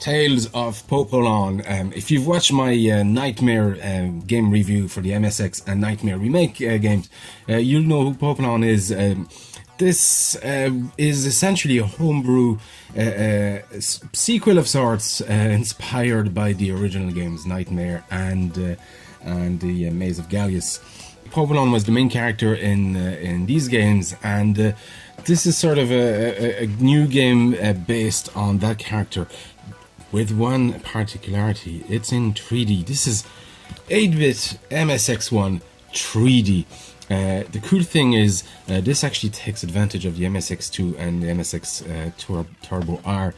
Tales of Popolon. If you've watched my Nightmare game review for the MSX and Nightmare Remake games, you'll know who Popolon is. This is essentially a homebrew sequel of sorts, inspired by the original games Nightmare and the Maze of Gallius. Popolon was the main character in these games, and this is sort of a new game based on that character, with one particularity: it's in 3D. This is 8-bit MSX1 3D. The cool thing is this actually takes advantage of the MSX2 and the MSX Turbo R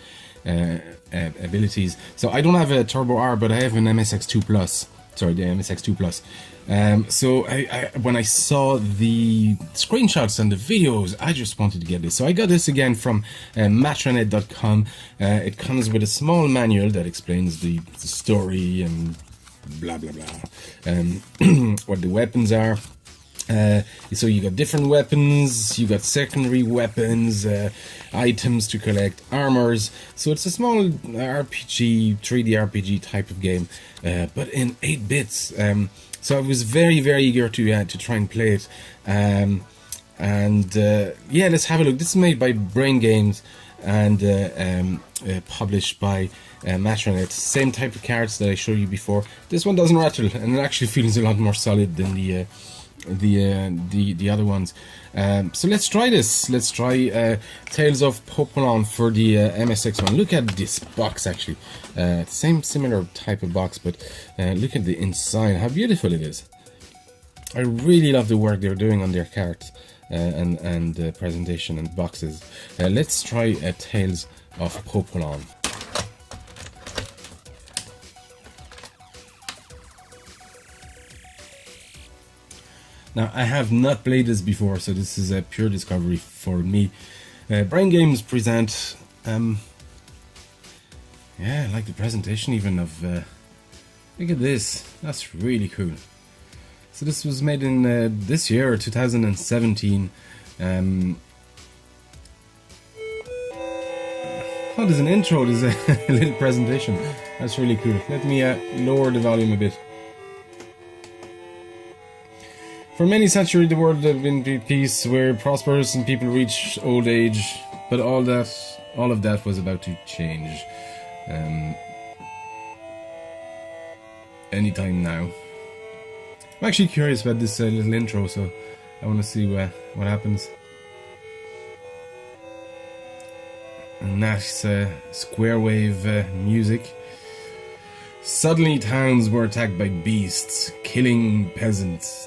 abilities. So I don't have a Turbo R, but I have an MSX2 Plus. Sorry, the MSX2 Plus. So when I saw the screenshots and the videos, I just wanted to get this. So I got this again from matranet.com. It comes with a small manual that explains the story and blah blah blah, what the weapons are. So you got different weapons, you got secondary weapons, items to collect, armors. So it's a small RPG, 3D RPG type of game, but in 8 bits. So I was very, very eager to try and play it. Yeah, let's have a look. This is made by Brain Games and published by Matranet. Same type of cards that I showed you before. This one doesn't rattle, and it actually feels a lot more solid than the other ones. So let's try this. Let's try Tales of Popolon for the MSX one. Look at this box, actually. Similar type of box, but look at the inside. How beautiful it is. I really love the work they're doing on their cards and presentation and boxes. Let's try Tales of Popolon. Now, I have not played this before, so this is a pure discovery for me. Brain Games present, yeah, I like the presentation even of, look at this, that's really cool. So this was made in this year, 2017. Oh, there's an intro, there's a little presentation. That's really cool. Let me lower the volume a bit. For many centuries, the world had been peace, where prosperous and people reach old age, but all of that was about to change. Anytime now. I'm actually curious about this little intro, so I want to see what happens. Nice square wave music. Suddenly, towns were attacked by beasts, killing peasants.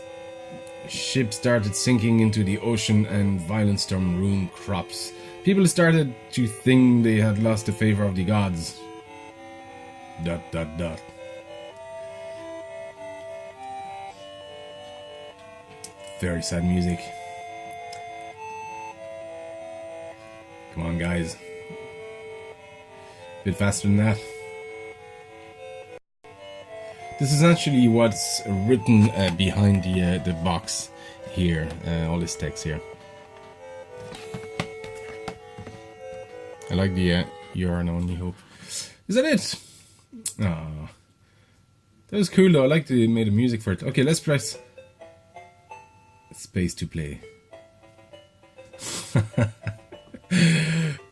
Ships started sinking into the ocean and violent storm ruined crops. People started to think they had lost the favor of the gods. ... Very sad music. Come on, guys. A bit faster than that. This is actually what's written behind the box here, all this text here. I like the "You are only hope." Is that it? Oh, that was cool though. I like they made the music for it. Okay, let's press space to play.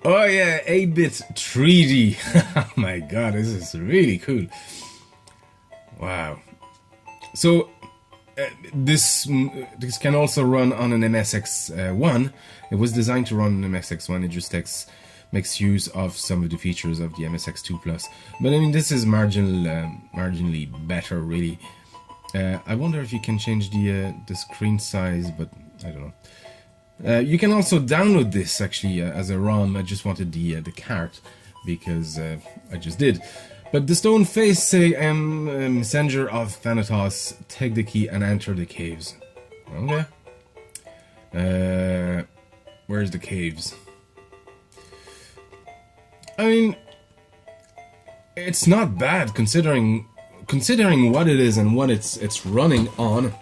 Oh yeah, 8-bit 3D. Oh my god, this is really cool. Wow. So this can also run on an MSX1. It was designed to run on an MSX1. It just makes use of some of the features of the MSX2 Plus. But I mean, this is marginally better, really. I wonder if you can change the screen size, but I don't know. You can also download this actually as a ROM. I just wanted the cart because I just did. But the stone face say, messenger of Thanatos, take the key and enter the caves. Okay. Where's the caves? I mean, it's not bad considering what it is and what it's running on.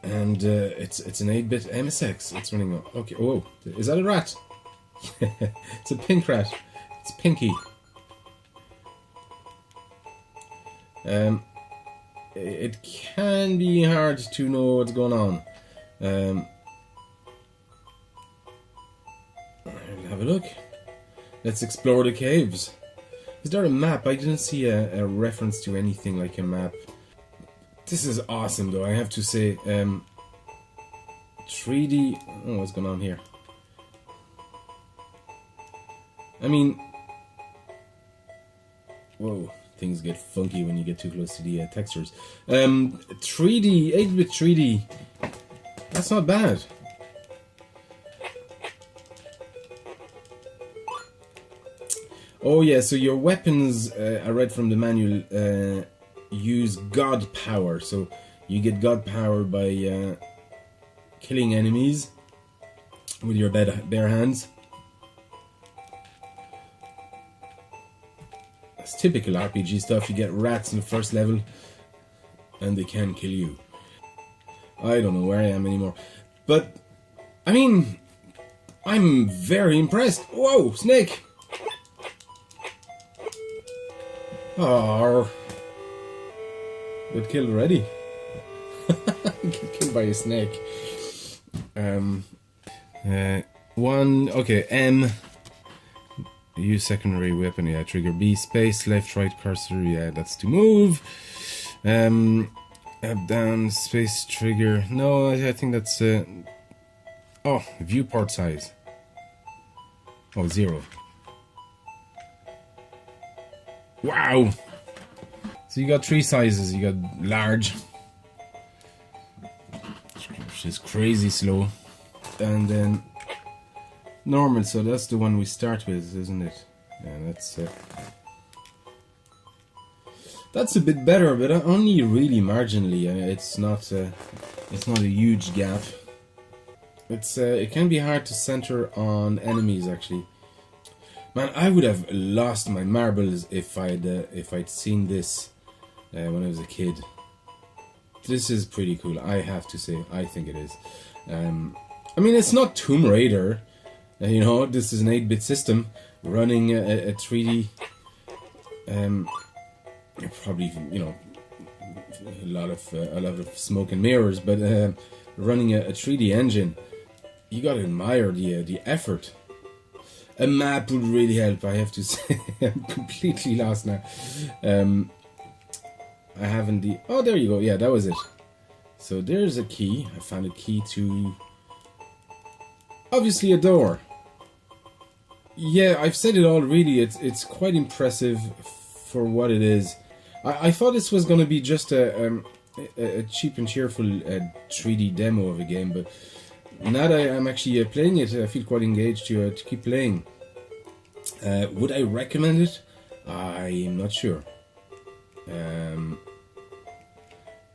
And it's an 8-bit MSX. It's running on. Okay. Whoa, is that a rat? It's a pink rat. It's Pinky. It can be hard to know what's going on. I'll have a look. Let's explore the caves. Is there a map? I didn't see a reference to anything like a map. This is awesome though, I have to say. 3D... Oh, what's going on here? I mean... Whoa, things get funky when you get too close to the textures. 3D, 8-bit 3D. That's not bad. Oh yeah, so your weapons, I read from the manual, use God power. So you get God power by killing enemies with your bare hands. That's typical RPG stuff. You get rats in the first level and they can kill you. I don't know where I am anymore. But, I mean, I'm very impressed. Whoa, snake! Oh, got killed already. Get killed by a snake. Okay, M. Use secondary weapon, yeah, trigger B, space, left, right, cursor, yeah, that's to move. Up, down, space, trigger, no, I think that's, oh, viewport size. Oh, 0. Wow! So you got 3 sizes, you got large, which is crazy slow, and then normal, so that's the one we start with, isn't it? Yeah, that's a bit better, but only really marginally. It's not a huge gap. It can be hard to center on enemies actually. Man, I would have lost my marbles if I'd seen this when I was a kid. This is pretty cool, I have to say. I think it is. I mean, it's not Tomb Raider. You know, this is an 8-bit system running a 3D. Probably, you know, a lot of smoke and mirrors, but running a 3D engine. You gotta admire the effort. A map would really help, I have to say. I'm completely lost now. I haven't the... Oh, there you go. Yeah, that was it. So there's a key. I found a key to... Obviously a door. Yeah, I've said it all really. It's quite impressive for what it is. I thought this was going to be just a cheap and cheerful 3D demo of a game, but now that I'm actually playing it, I feel quite engaged to keep playing. Would I recommend it? I'm not sure.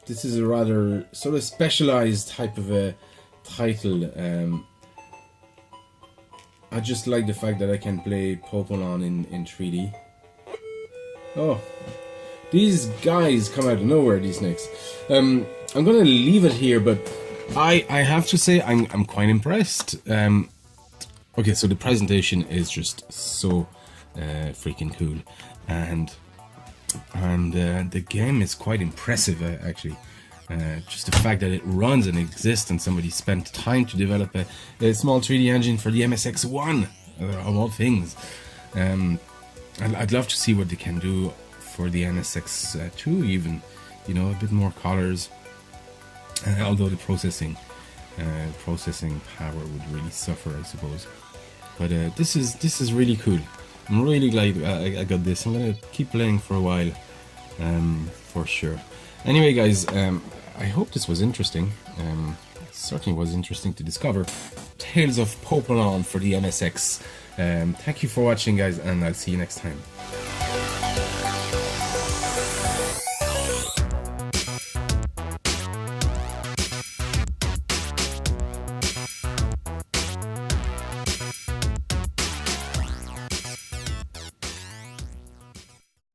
This is a rather sort of specialized type of a title. I just like the fact that I can play Popolon in 3D. Oh, these guys come out of nowhere, these snakes. I'm gonna leave it here, but I have to say I'm quite impressed. Okay, so the presentation is just so freaking cool, and the game is quite impressive actually. Just the fact that it runs and exists, and somebody spent time to develop a small 3D engine for the MSX1, of all things. I'd love to see what they can do for the MSX2 even, you know, a bit more colors, although the processing power would really suffer, I suppose. But this is really cool. I'm really glad I got this. I'm gonna keep playing for a while, for sure. Anyway, guys, I hope this was interesting. It certainly was interesting to discover Tales of Popolon for the MSX. Thank you for watching, guys, and I'll see you next time.